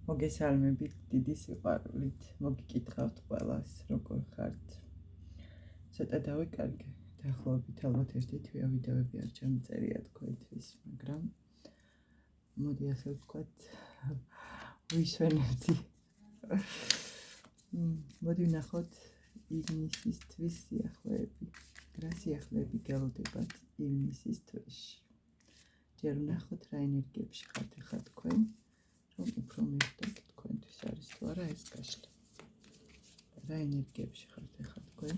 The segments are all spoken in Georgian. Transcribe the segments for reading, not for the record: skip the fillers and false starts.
მოგესალმებით დიდი სიყვარულით, მოგიკითხავთ ყველას, როგორ ხართ. ცოტა დავიკარგე, დაახლოებით ალბათ ერთი-თვეა ვიდეოები არ ჩამიწერია თქვენთვის, მაგრამ მოდი ასე ვთქვათ, ვისვენებდი. მოდი ვნახოთ ივნისის თვის სიახლეები. რა სიახლეები გელოდებათ ივნისის თვეში. ჯერ ვნახოთ რა ენერგიებში ხართ ახლა თქვენ. რომ უფრო მივხვდეთ თქვენთვის არის თუ არა ეს გაშლა. რა ენერგიებში ხართ ახლა თქვენ?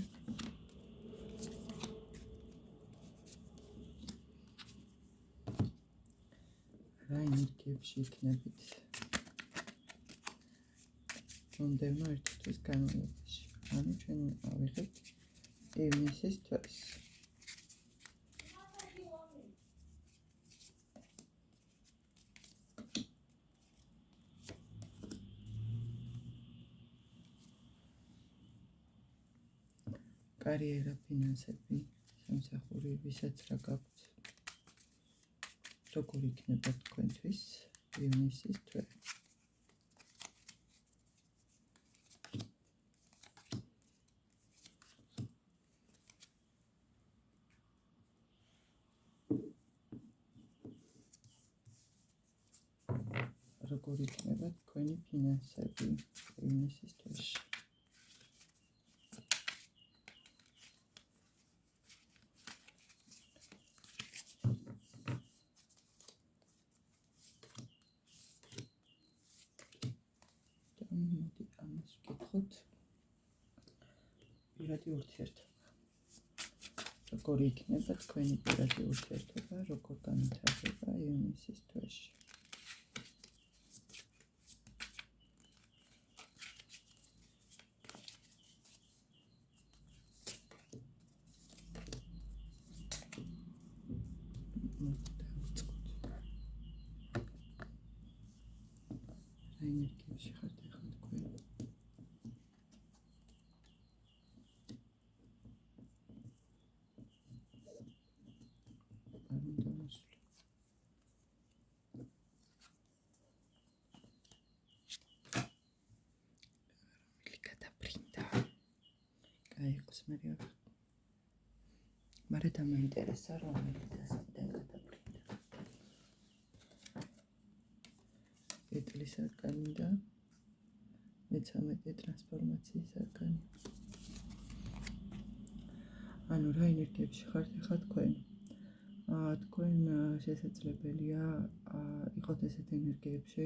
რა ენერგიებში იქნებით მომდევნო ერთი თვის განმავლობაში? ანუ ჩვენ ავიღებთ ივნისის თვეს. კარიერა, ფინანსები, სამსახური, ვისაც რა გაქვთ. როგორ იქნება თქვენთვის ივნისის თვე? როგორ იქნება თქვენი ფინანსები ივნისის თვეში? მოდი ამას ვკითხოთ. პირადი ურთიერთობა. როგორ იქნება თქვენი პირადი ურთიერთობა, როგორ განვითარდება ივნისის თვეში? რა ენერგიებში ხართ ახლა თქვენ? არ უნდა მოსვლი. რომელი გადაბრინდა. გაიყოს მე რა. მარე დამაინტერესა რომელი დასიდან გადაბრინდა. ეტლის არკანი და მე-13 ტრანსფორმაციის არკანი. ანუ რა ენერგიებში ხართ ახლა თქვენ? თქვენ შესაძლებელია იყოთ ესეთ ენერგიებში,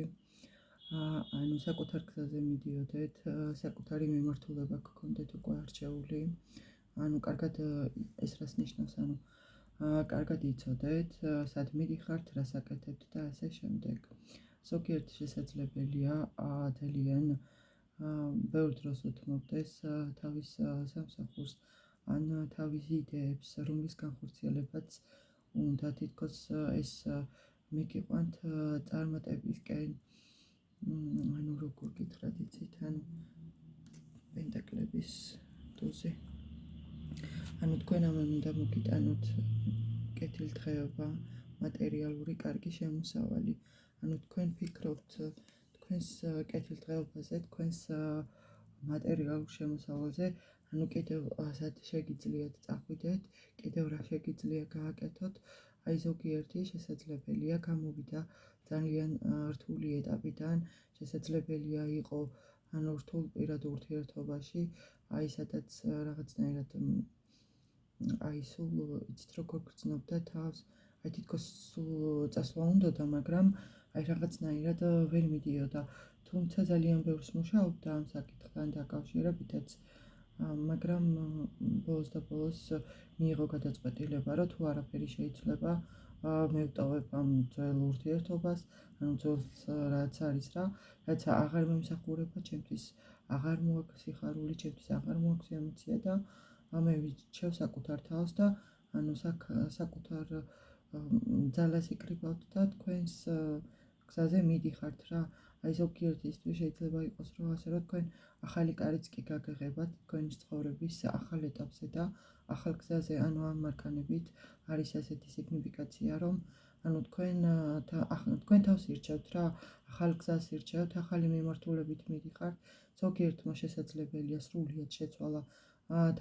ანუ საკუთარ გზაზე მიდიოდეთ, საკუთარი მიმართულება გქონდეთ უკვე არჩეული, ანუ კარგად ეს რას ნიშნავს, ანუ კარგად იცოდეთ, სად მიდიხართ, რას აკეთებთ და ასე შემდეგ. ზოგიერთი შესაძლებელია ძალიან ბევრ დროს უთმობდეს თავის სამსახურს, ან თავის იდეებს, რომლის განხორციელებაც უნდა თითქოს ეს მიგიყვანთ წარმატებისკენ. ანუ როგორ გითხრათ იცით, ანუ პენტაკლების ტუზი. ანუ თქვენ ამან უნდა მოგიტანოთ კეთილდღეობა, მატერიალური კარგი შემოსავალი. ანუ თქვენ ფიქრობთ თქვენს კეთილდღეობაზე, თქვენს მატერიალურ შემოსავალზე, ანუ კიდევ სად შეგიძლიათ წახვიდეთ, კიდევ რა შეგიძლია გააკეთოთ. აი ზოგიერთი შესაძლებელია გამოვიდა ძალიან რთული ეტაპიდან, შესაძლებელია იყო ანუ რთულ პირად ურთიერთობაში, აი სადაც რაღაცნაირად აი სულ იცით როგორ გრძნობდა თავს, აი თითქოს სულ წასვლა უნდოდა, მაგრამ აი რაღაცნაირად ვერ მიდიოდა. თუმცა ძალიან ბევრს მუშაობდა ამ საკითხთან დაკავშირებითაც, მაგრამ ბოლოს და ბოლოს მიიღო გადაწყვეტილება, რომ თუ არაფერი შეიცვლება, მევტოვებ ამ ძველ ურთიერთობას, ანუ ძველს რაც არის რა, რაც აღარ memსახურება ჩემთვის, აღარ მოაქვს სიხარული, ჩემთვის აღარ მოაქვს ემოცია და მე ვიჩევ საკუთარ თავს და ანუ საკუთარ ძალას იკრიბავთ და თქვენს გზაზე მიდიხართ რა. აი ზოგიერთისთვის შეიძლება იყოს რომ ასე რომ თქვენ ახალი კარიც კი გაგღებათ თქვენის ცხოვრების ახალ ეტაპზე და ახალ გზაზე, ანუ ამ მარკანებით არის ასეთი სიგნიფიკაცია, რომ ანუ თქვენ თავს ირჩევთ რა, ახალ გზას ირჩევთ, ახალი მიმართულებით მიდიხართ, ზოგიერთმა შესაძლებელია სრულიად შეცვალა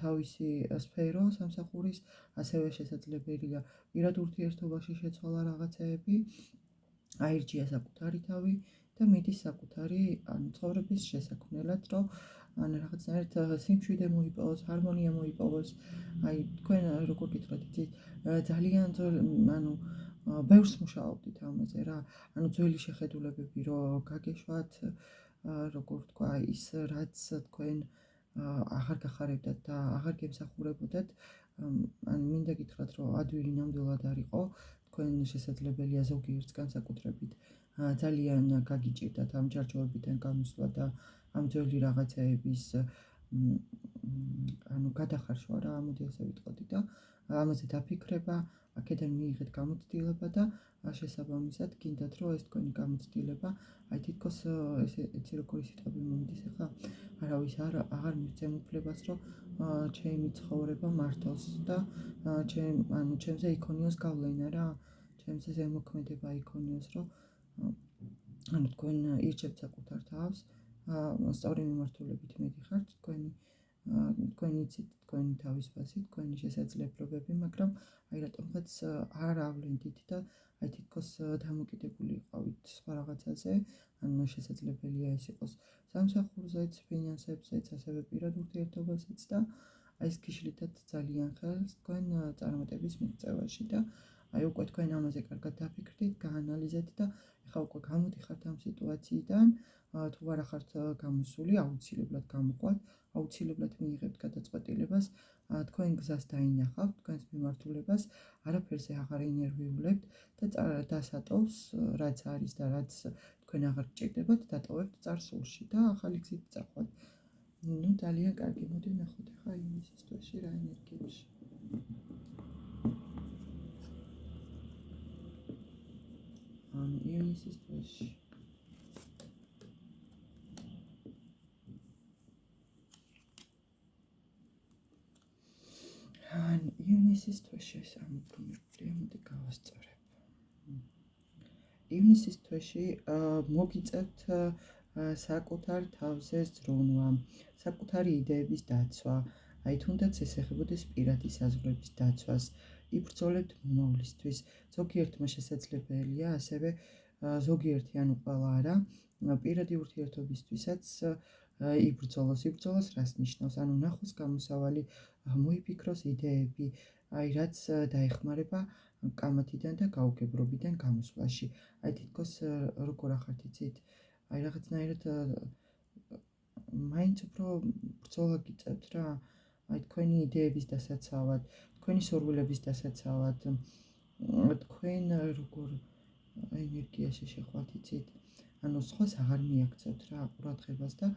თავისი სფერო სამსახურის, ასევე შესაძლებელია პირად ურთიერთობაში შეცვალა რაღაცეები, აირჩია საკუთარი თავი და მიდის საკუთარი ცხოვრების შესაქმნელად, რომ რაღაცნაირად სიმშვიდე მოიპოვოს, ჰარმონია მოიპოვოს. აი თქვენ როგორ გითხრათ, იცით, ძალიან ბევრს მუშაობდით ამაზე რა, ძველი შეხედულებები რომ გაგეშვათ, როგორ თქვა, ის რაც თქვენ აღარ გახარებდათ და აღარ გემსახურებოდათ, მინდა გითხრათ, რომ ადვილი ნამდვილად არ იყო, თქვენ შესაძლებელია ზოგიერთს განსაკუთრებით ძალიან გაგიჭირდათ ამ ჯარჯვარებიდან გამოსვლა და ამ ძველი რაღაცეების გადახარშვა რა, მოდი ასე ვიტყოდი და ამაზე დაფიქრება, აქედან მიიღეთ გამოცდილება და შესაბამისად გინდათ რომ ეს თქვენი გამოცდილება, აი თითქოს იცი როგორი სიტყვები მომდის ახლა, არავის აღარ მივცემ უფლებას რომ ჩემი ცხოვრება მართოს და ჩემზე იქონიოს გავლენა რა, ჩემზე ზემოქმედება იქონიოს, რომ თქვენ ირჩევთ საკუთარ თავს, სწორი მიმართულებით მიდიხართ, თქვენ იცით თქვენი თავისუფლება, თქვენი შესაძლებლობები, მაგრამ აი რატომღაც არ ავლენდით და აი თითქოს დამოკიდებული იყავით სხვა რაღაცაზე, შესაძლებელია ეს იყოს სამსახურზეც, ფინანსებზეც, ასევე პირად ურთიერთობასაც და აი ეს გიშლიდათ ძალიან ხელს თქვენ წარმატების მიღწევაში და აი უკვე თქვენ ამაზე კარგად დაფიქრდით, გაანალიზეთ და ეხლა უკვე გამოდიხართ ამ სიტუაციიდან, თუ არა ხართ გამოსული, აუცილებლად გამოყვათ, აუცილებლად მიიღებთ გადაწყვეტილებას, თქვენ გზას დაინახავთ, თქვენს მიმართულებას, არაფერზე აღარ ინერვიულებთ და დასატოვს, რაც არის და რაც თქვენ აღარ გჭირდებათ, დატოვებთ წარსულში და ახალი გზით წახვათ. ძალიან კარგი, მოდი ვნახოთ ახლა ივნისის თვეში რა ენერგიებში. ივნისის თვეში. ივნისის თვეში ეს ამობრუნებულია, მოდი გავასწორებ. ივნისის თვეში მოგიწევთ საკუთარ თავზე ზრუნვა, საკუთარი იდეების დაცვა, აი თუნდაც ეს ეხებოდეს პირადი საზღვრების დაცვას, იბრძოლებთ მომავლისთვის, ზოგიერთმა შესაძლებელია, ასევე ზოგიერთი ანუ ყველა არა, პირადი ურთიერთობისთვისაც იბრძოლოს, რას ნიშნავს, ანუ ნახოს გამოსავალი, მოიფიქროს იდეები, აი რაც დაეხმარება კამათიდან და გაუგებრობიდან გამოსვლაში. აი თითქოს როგორ ახართ იცით, აი რაღაცნაირად მაინც უფრო ბრძოლა გიწევთ რა, აი თქვენი იდეების დასაცავად, თქვენი სურვილების დასაცავად, თქვენ როგორ ენერგიაში შეხვათ იცით, ანუ სხვას აღარ მიაქცევთ რა ყურადღებას და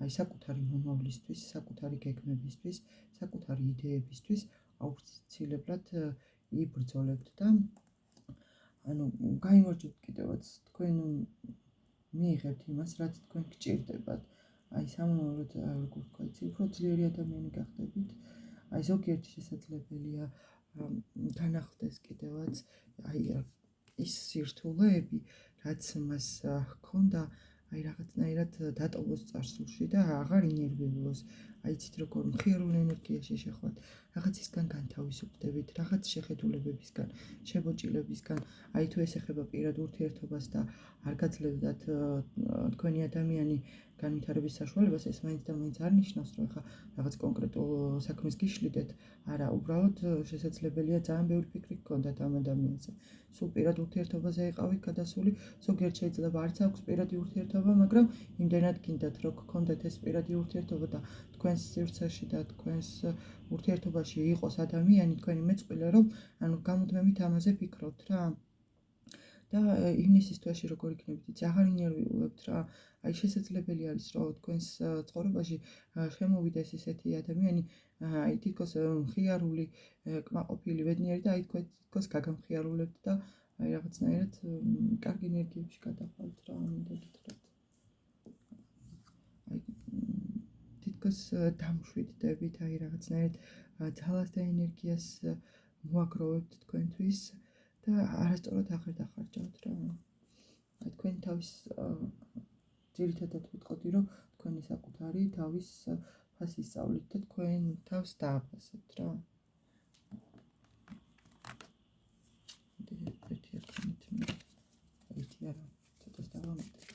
აი საკუთარი მომავლისთვის, საკუთარი გეგმებისთვის, საკუთარი იდეებისთვის აუცილებლად იბრძოლებთ და გაიმარჯვებთ კიდევაც, თქვენ მიიღებთ იმას, რაც თქვენ გჭირდებათ. აი სამომავლოდ როგორ ვთქვა, იცი, უფრო ძლიერი ადამიანი გახდებით. აი ზოგიერთი შესაძლებელია განახლდეს კიდევაც აი ის სირთულეები, რაც მას ჰქონდა, აი რაღაცნაირად დატოვოს წარსულში და აღარ ინერვიულოს. აი იცით როგორ მხიარული ენერგიაში შეხვათ, რაღაცისგან განთავისუფლდებით, რაღაც შეხედულებებისგან, შებოჭილებისგან, აი თუ ეს ეხება პირად ურთიერთობას და არ გაძლევდათ თქვენი ადამიანი განვითარების საშუალებას, ეს მაინც და მაინც არ ნიშნავს, რომ ახლა რაღაც კონკრეტულ საქმეს გიშლიდეთ, არა, უბრალოდ შესაძლებელია ძალიან ბევრი ფიქრი გქონდათ ამ ადამიანზე. სულ პირად ურთიერთობაზე იყავით გადასული, ზოგიერთ შეიძლება არც აქვს პირადი ურთიერთობა, მაგრამ იმდენად გინდათ, რომ გქონდეთ ეს პირადი ურთიერთობა და თქვენს სივრცეში და თქვენს ურთიერთობაში იყოს ადამიანი, თქვენი მეწყვილე, რომ გამუდმებით ამაზე ფიქრობთ რა. და ივნისის თვეში როგორ იქნებით, იცი, აღარ ინერვიულებთ რა. აი შესაძლებელი არის, რომ თქვენს ცხოვრებაში შემოვიდეს ისეთი ადამიანი, აი თითქოს მხიარული, კმაყოფილი, ბედნიერი და აი თითქოს გაგამხიარულებთ და აი რაღაცნაირად კარგი ენერგიებში გადახვალთ რა, მინდა გითხრათ. აი თითქოს დამშვიდდებით, აი რაღაცნაირად ძალას და ენერგიას მოაგროვებთ თქვენთვის და არასწორად აღარ დახარჯავთ რა. აი თქვენ თავის ძირითადად ვიტყოდი, რომ თქვენი საკუთარი თავის ფასი სწავლით და თქვენ თავს დააფასებთ რა. ერთი ერთმანეთ მე ერთი არა, ცოტას დავამატებ.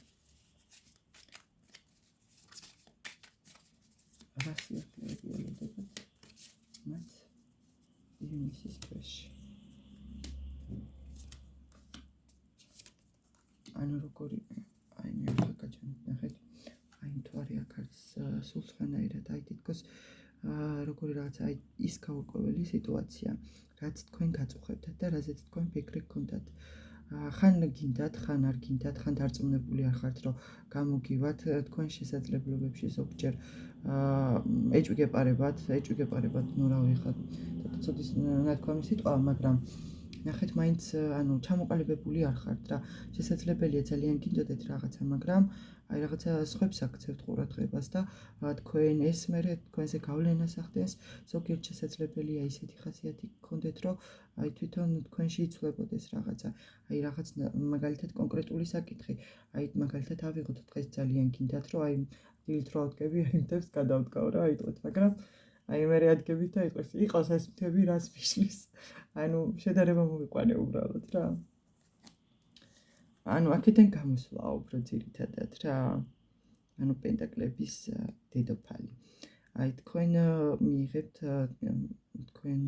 რა სიახლეები ელოდებათ მათ ივნისის თვეში. ანუ როგორი აი მე ახლა გაჩვენეთ ნახეთ აი მთვარე აქ არის სულ სხვანაირად აი თითქოს როგორი რაღაცა აი ის გაურკვეველი სიტუაცია რაც თქვენ გაწუხებთ და რაზეც თქვენ ფიქრი გქონდათ ხან გინდათ ხან არ გინდათ ხან დარწმუნებული არ ხართ რომ გამოგივათ თქვენ შესაძლებლობებში ზოგჯერ ეჭვი გეპარებათ ნუ რავი ხა ცოტა ნათქვამი სიტყვა მაგრამ ნახეთ მაინც ანუ ჩამოყალიბებული არ ხართ რა შესაძლებელია ძალიან გინდოდეთ რაღაცა მაგრამ აი რაღაცა სხვებს აქცევთ ყურადღებას და თქვენ ეს მერე თქვენზე გავლენას ახდენს ზოგიერთ შესაძლებელია ისეთი ხასიათი გქონდეთ რომ აი თვითონ თქვენში იცვლებოდეს რაღაცა აი რაღაც მაგალითად კონკრეტული საკითხი აი მაგალითად ავიღოთ დღეს ძალიან გინდათ რომ აი დილით რო ავდგები აი მთებს გადავდგავ რა აიტყვეთ მაგრამ აი მე რეადგებით და იყოს ეს მთები რას მიშლის ანუ შედარება მოვიყვანე უბრალოდ რა ანუ აქედან გამოსვლა უფრო ძირითადად რა ანუ პენტაკლების დედოფალი აი თქვენ მიიღებთ თქვენ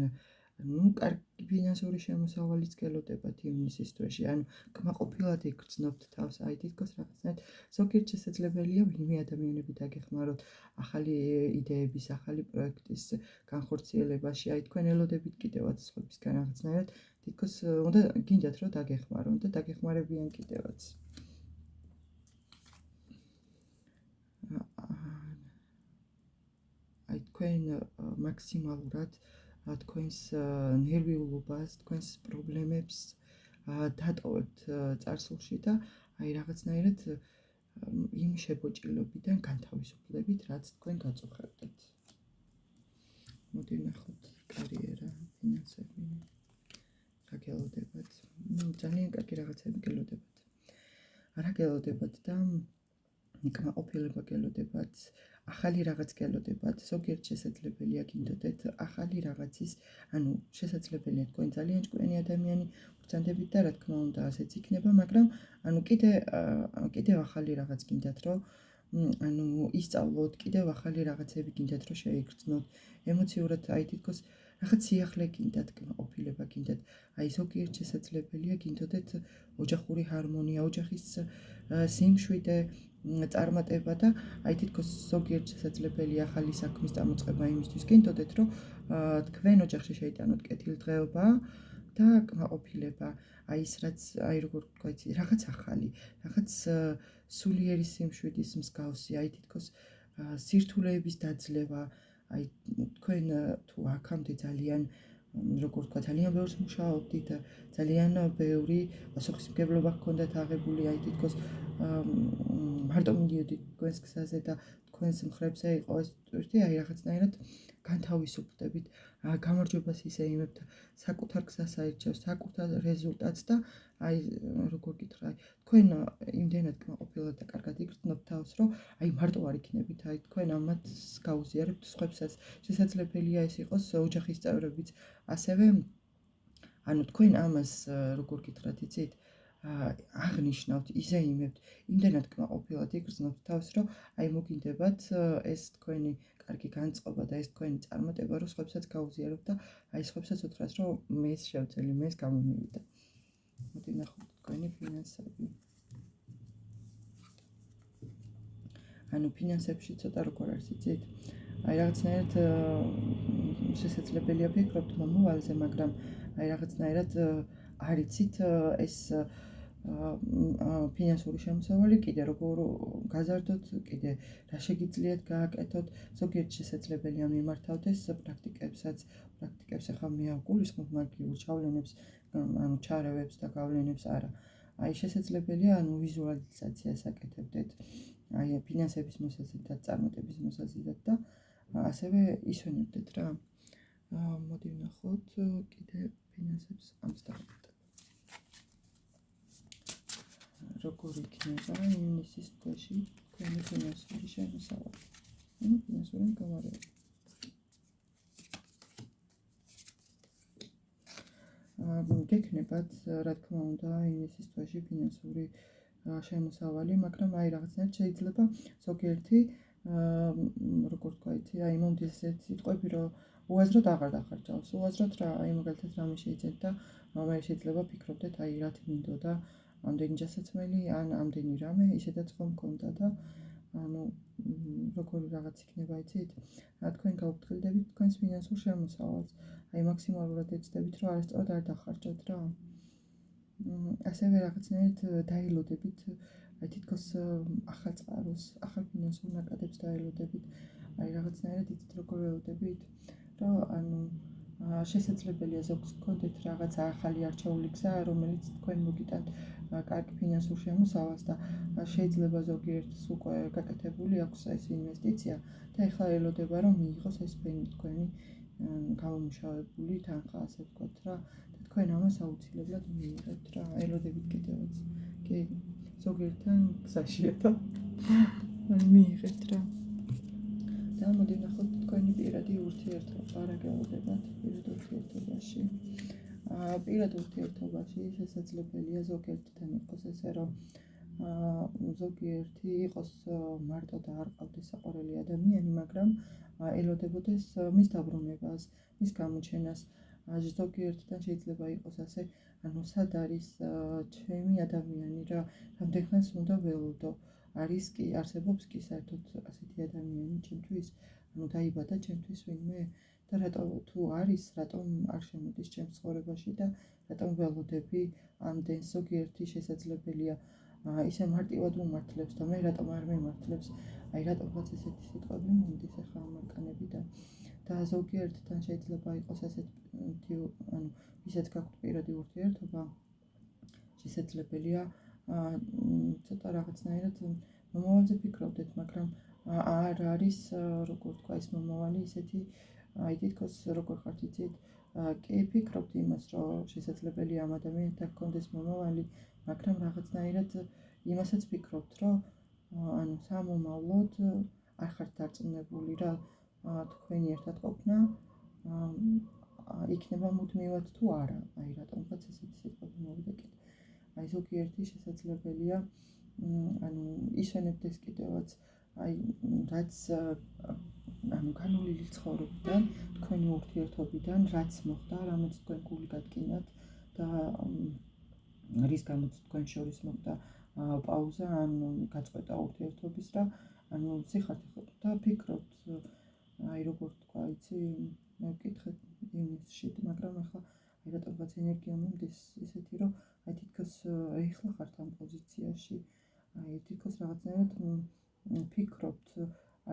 ну კარგი ფინანსური შემოსავალიც გელოდებათ ივნისის თვეში ანუ კმაყოფილად იგრძნობთ თავს აი თითქოს რაღაცნაირად ზოგიერთ შესაძლებელია ვინმე ადამიანები დაგეხმაროთ ახალი იდეების ახალი პროექტის განხორციელებაში აი თქვენ ელოდებით კიდევაც სხვებისგან რაღაცნაირად თითქოს უნდა გინდათ რომ დაგეხმარონ და დაგეხმარებიან კიდევაც აი თქვენ მაქსიმალურად თქვენს ნერვიულობას, თქვენს პრობლემებს დატოვებთ წარსულში და აი რაღაცნაირად იმ შებოჭილობიდან განთავისუფლებით, რაც თქვენ გაწუხებდეთ. მოდი ნახოთ კარიერა, ფინანსები. რა გელოდებათ? ძალიან კარგი რაღაცები გელოდებათ. რა გელოდებათ და კმაყოფილება გელოდებათ. ახალი რაღაც გელოდებათ, ზოგიერთ შესაძლებელია გინდოდეთ ახალი რაღაცის, ანუ შესაძლებელია თქვენ ძალიან ჭკვიანი ადამიანი ვბრძანდებით და რა თქმა უნდა ასეც იქნება, მაგრამ ანუ კიდევ ახალი რაღაც გინდათ, რომ ანუ ისწავლოთ, კიდევ ახალი რაღაცები გინდათ, რომ შეიგრძნოთ, ემოციურად აი თითქოს რაღაც სიახლე გინდათ, კმაყოფილება გინდათ, აი ზოგიერთ შესაძლებელია გინდოდეთ ოჯახური ჰარმონია, ოჯახის სიმშვიდე წარმატება და აი თითქოს ზოგიერთ შესაძლებელია ახალი საქმის წამოწყება იმისთვის გინდოდეთ რომ თქვენ ოჯახში შეიტანოთ კეთილდღეობა და კმაყოფილება აი ის რაც აი როგორ თქვა იცი რაღაც ახალი რაღაც სულიერი სიმშვიდის მსგავსი აი თითქოს სირთულეების დაძლევა აი თქვენ თუ აქამდე ძალიან როგორ თქვა ძალიან ბევრს მუშაობდით ძალიან ბევრი პასუხისმგებლობა გქონდათ აღებული აი თითქოს მარტო მიდიოდით თქვენს გზაზე და თქვენს მხრებზე იყო ეს ტვირთი აი რაღაცნაირად განთავისუფლდებით გამარჯვებას ისეიმებთ საკუთარ გზას აირჩევთ საკუთარ რეზულტატს და აი როგორ გითხრა აი თქვენ იმდენად კმაყოფილად და კარგად იგრძნობთ თავს რომ აი მარტო არ იქნებით აი თქვენ ამათ გაუზიარებთ სხვებსაც შესაძლებელია ეს იყოს ოჯახის წევრებიც ასევე ანუ თქვენ ამას როგორ გითხრათ იცით აღნიშნავთ, იზეიმებთ, იმდენად კმაყოფილად იგრძნობთ თავს, რომ აი მოგინდებათ ეს თქვენი კარგი განწყობა და ეს თქვენი წარმატება, რომ სხვებსაც გაუზიარებთ და აი სხვებსაც უთხრათ, რომ მე ეს შევძელი, მე ეს გამომივიდა. მოდი ნახოთ თქვენი ფინანსები. ანუ ფინანსებში ცოტა როგორ არის იცით? აი რაღაცნაირად შესაძლებელია ფიქრობთ მომავალზე, მაგრამ აი რაღაცნაირად არ იცით ეს ფინანსური შემოსავალი კიდე როგორ გაზარდოთ, კიდე რა შეგიძლიათ გააკეთოთ, ზოგიერთ შესაძლებელია მიმართავდეს პრაქტიკებს ახლა მე არ გულისხმობ მაგიურ ჩავლენებს, ანუ ჩარევებს და გავლენებს არა. აი შესაძლებელია ანუ ვიზუალიზაციას აკეთებდეთ. აი ფინანსების მოსაზრედად, წარმატების მოსაზრედად და ასევე ისვენებდეთ რა. მოდი ვნახოთ კიდე ფინანსებს ამს დავაკეთებ. როგორ იქნება ივნისის თვეში თქვენი ფინანსური შემოსავალი. ფინანსური მდგომარეობა. გექნებათ, რა თქმა უნდა, ივნისის თვეში ფინანსური შემოსავალი, მაგრამ აი რაღაცნაირად შეიძლება ზოგიერთი როგორ თქვა იცი, აი მომდის სიტყვები, რომ უაზროდ აღარ დახარჯავს, უაზროდ რა, აი მაგალითად რამე შეიძლება და მე შეიძლება ფიქრობდეთ, აი რათი მინდოდა ამდენი ჯასაცმელი ან ამდენი რამე, ისედაც ხომ მქონდა და ანუ როგორი რაღაც იქნება იცით? თქვენ გაუფრთხილდებით თქვენს ფინანსურ შემოსავალს. აი მაქსიმალურად ეცდებით, რომ არასწორად არ დახარჯოთ რა. ასევე რაღაცნაირად დაელოდებით, აი თითქოს ახალ წყაროს, ახალ ფინანსურ ნაკადებს დაელოდებით. აი რაღაცნაირად იცით როგორ ველოდებით, რომ ანუ შესაძლებელია ზოგს გქონდეთ რაღაც ახალი არჩეული გზა, რომელიც თქვენ მოგიტანთ კარგი ფინანსურ შემოსავალს და შეიძლება ზოგიერთს უკვე გაკეთებული აქვს ეს ინვესტიცია და ეხლა ელოდება, რომ მიიღოს ეს თქვენი გამომუშავებული თანხა, ასე ვთქვათ რა. და თქვენ ამას აუცილებლად მიიღებთ რა, ელოდებით კიდევაც. კი, ზოგიერთთან გზაშია და მიიღებთ რა. და მოდი ვნახოთ თქვენი პირადი ურთიერთობა, რა გელოდებათ პირად ურთიერთობაში. პირად ურთიერთობაში შესაძლებელია ზოგიერთთან იყოს ესე, რომ ზოგიერთი იყოს მარტო და არ ყავდეს საყვარელი ადამიანი, მაგრამ ელოდებოდეს მის დაბრუნებას, მის გამოჩენას. ზოგიერთთან შეიძლება იყოს ასე, ანუ სად არის ჩემი ადამიანი რა, რამდენხანს უნდა ველოდო. არის კი, არსებობს კი საერთოდ ასეთი ადამიანი ჩემთვის, ანუ დაიბადა ჩემთვის ვინმე და რატო თუ არის, რატომ არ შემოდის ჩემს ცხოვრებაში და რატომ ველოდები ამდენს. ზოგიერთი შესაძლებელია ისე მარტივად უმართლებს და მე რატომ არ მიმართლებს, აი რატომღაც ესეთი სიტყვები მომდის ახლა ამარკანებიდან. და ზოგიერთთან შეიძლება იყოს ასეთი, ანუ ვისაც გაქვთ პირადი ურთიერთობა, შესაძლებელია ცოტა რაღაცნაირად მომავალზე ფიქრობდეთ, მაგრამ არ არის, როგორ თქვა, ის მომავალი ისეთი, აი თითქოს როგორ ხართ იცით, კი ფიქრობთ იმას, რომ შესაძლებელია ამ ადამიანთან გქონდეს მომავალი, მაგრამ რაღაცნაირად იმასაც ფიქრობთ, რომ ანუ სამომავლოდ არ ხართ დარწმუნებული რა, თქვენი ერთად ყოფნა იქნება მუდმივად თუ არა, აი რატომღაც ესეთი სიტყვები მოვიდა კიდე. აი ზოგიერთი შესაძლებელია ანუ ისვენებდეს კიდევაც აი რაც ანუ განვლილი ცხოვრებიდან, თქვენი ურთიერთობიდან, რაც მოხდა, რამაც თქვენ გული გადგინათ და რის გამოც თქვენ შორის მოხდა პაუზა ან გაწყვეტა ურთიერთობის და ანუ სიხართ და ფიქრობთ, აი როგორ თქვა, იცი, მე ვკითხეთ ივნისში, მაგრამ ახლა აი რატომღაც ენერგია მომდის ისეთი, რომ აი თითქოს ეხლა ხართ ამ პოზიციაში, აი თითქოს რაღაცნაირად ფიქრობთ,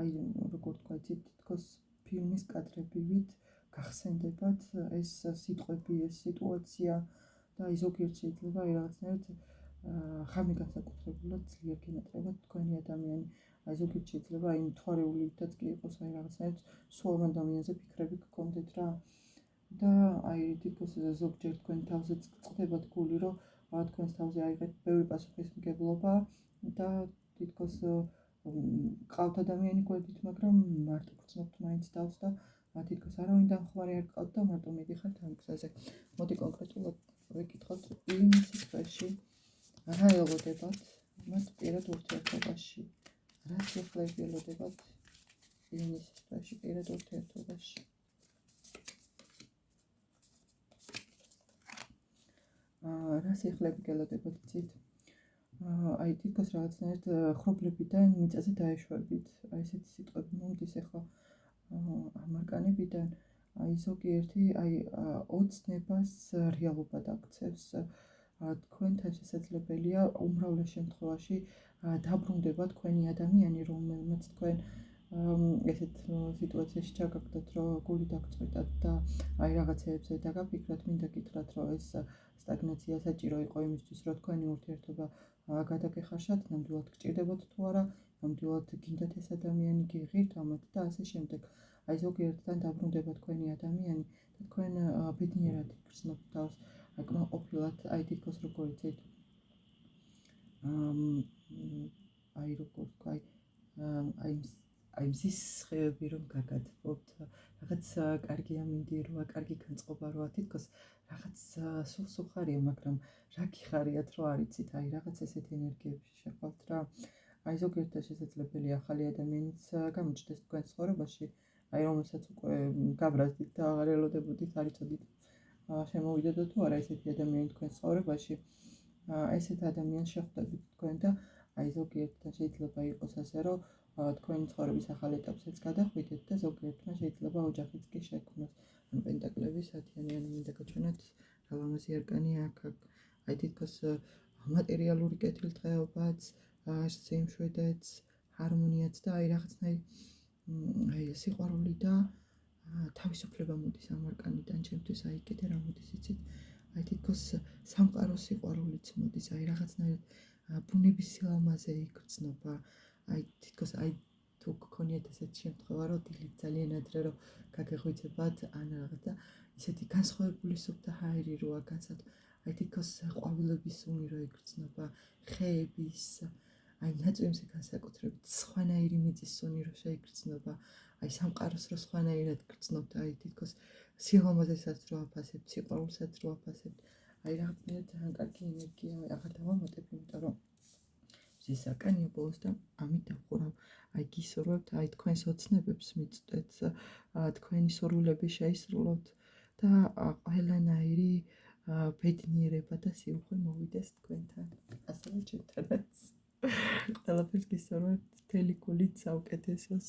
აი როგორ თქვა, იცი, თითქოს ფილმის კადრებივით გახსენდებათ ეს სიტყვები, ეს სიტუაცია და აი ზოგიერთ შეიძლება აი რაღაცნაირად ხამი განსაკუთრებულად ძლიერ გენატრებათ თქვენი ადამიანი. აი ზოგიერთ შეიძლება აი მთვარეულითაც კი იყოს, აი რაღაცნაირად სულ ამ ადამიანზე ფიქრები გქონდეთ რა. და აი თითქოს ზოგჯერ თქვენ თავზეც წყდებათ გული, რომ თქვენს თავზე აიღეთ ბევრი პასუხისმგებლობა და თითქოს ყავთ ადამიანი გვერდით, მაგრამ მარტო გრძნობთ მაინც თავს და თითქოს არავინ დამხმარე არ გყავთ და მარტო მიდიხართ ამ გზაზე. მოდი კონკრეტულად ვიკითხოთ ივნისის თვეში რა ელოდებათ მათ პირად ურთიერთობაში. რა სიხლები ელოდებათ ივნისის თვეში პირად ურთიერთობაში. რა სიხლები გელოდებათ იცით? აი თითქოს რაღაცნაირად ხრობლებიდან მიწაზე დაეშვებით, აი ესეთი სიტყვები მომდის ახლა ამარკანებიდან, აი ზოგიერთი აი ოცნებას რეალობად აქცევს, თქვენთან შესაძლებელია უმრავლეს შემთხვევაში დაბრუნდება თქვენი ადამიანი, რომელმაც თქვენ ესეთ სიტუაციაში ჩაგაგდოთ, რომ გული დაგწყვეტათ და აი რაღაცეებზე დაგაფიქრათ, მინდა გითხრათ, რომ ეს სტაგნაცია საჭირო იყო იმისთვის, რომ თქვენი ურთიერთობა გადაგეხარშათ, ნამდვილად გჭირდებათ თუ არა, ნამდვილად გინდათ ეს ადამიანი, გიღირთ ამათ და ასე შემდეგ. აი ზოგიერთთან დაბრუნდება თქვენი ადამიანი და თქვენ ბედნიერად გრძნობთ თავს, კმაყოფილად, აი თითქოს როგორ იცით, აი როგორ თქვა, აი მზის სხივები რომ გაგათბობთ, რაღაც კარგი ამინდი როა, კარგი განწყობა როა, თითქოს რაღაც სულსუხარია, მაგრამ რა გიხარიათ რო არ იცით, აი რაღაც ესეთი ენერგიებში შეხვავთ რა. აი ზოგიერთად შესაძლებელია ახალი ადამიანიც გამოჩნდეს თქვენ ცხოვრებაში, აი რომელსაც უკვე გაბრაზდით და აღარ ელოდებოდით, არ იცოდით შემოვიდოდა თუ არა ესეთი ადამიანი თქვენ ცხოვრებაში. ესეთ ადამიანს შეხვდებით თქვენ და აი ზოგიერთთან შეიძლება იყოს ასე, რომ თქვენი ცხოვრების ახალ ეტაპსაც გადახვიდეთ და ზოგიერთმა შეიძლება ოჯახიც კი შექმნას. ან პენტაკლების 10-იანი მინდა გაჩვენოთ რა ლამაზი არკანი აქ. აი თითქოს მატერიალური კეთილდღეობაც, სიმშვიდეც, ჰარმონიაც და აი რაღაცნაირი აი სიყვარული და თავისუფლება მოდის ამ არკანიდან ჩემთვის. აი კიდე რა მოდის იცით? აი თითქოს სამყაროს სიყვარულიც მოდის, აი რაღაცნაირად ბუნების სილამაზე იგრძნობა. აი თითქოს აი თუ გქონიათ ესეთი შემთხვევა, რომ დილით ძალიან ადრე რომ გაგეღვიძებათ ან რაღაც და ისეთი განსხვავებული სუფთა ჰაერი როა განსად, აი თითქოს ყვავილების უნი რო იგრძნობა, ხეების, აი ნაწვიმზე განსაკუთრებით სხვანაირი მიწის უნი რო შეიგრძნობა, აი სამყაროს რო სხვანაირად გრძნობთ, აი თითქოს სილამაზესაც რო აფასებთ, სიყვარულსაც რო აფასებთ, აი რაღაცნაირად ძალიან კარგი ენერგია, აღარ დავამატებ, იმიტომ რომ მზის არკანია ბოლოს და ამით დავხურავ. აი გისურვებთ, აი თქვენს ოცნებებს მიწვდეთ, თქვენი სურვილები შეისრულოთ და ყველანაირი ბედნიერება და სიუხვე მოვიდეს თქვენთან, ასევე ჩემთანაც. ყველაფერს გისურვებთ მთელი გულით საუკეთესოს.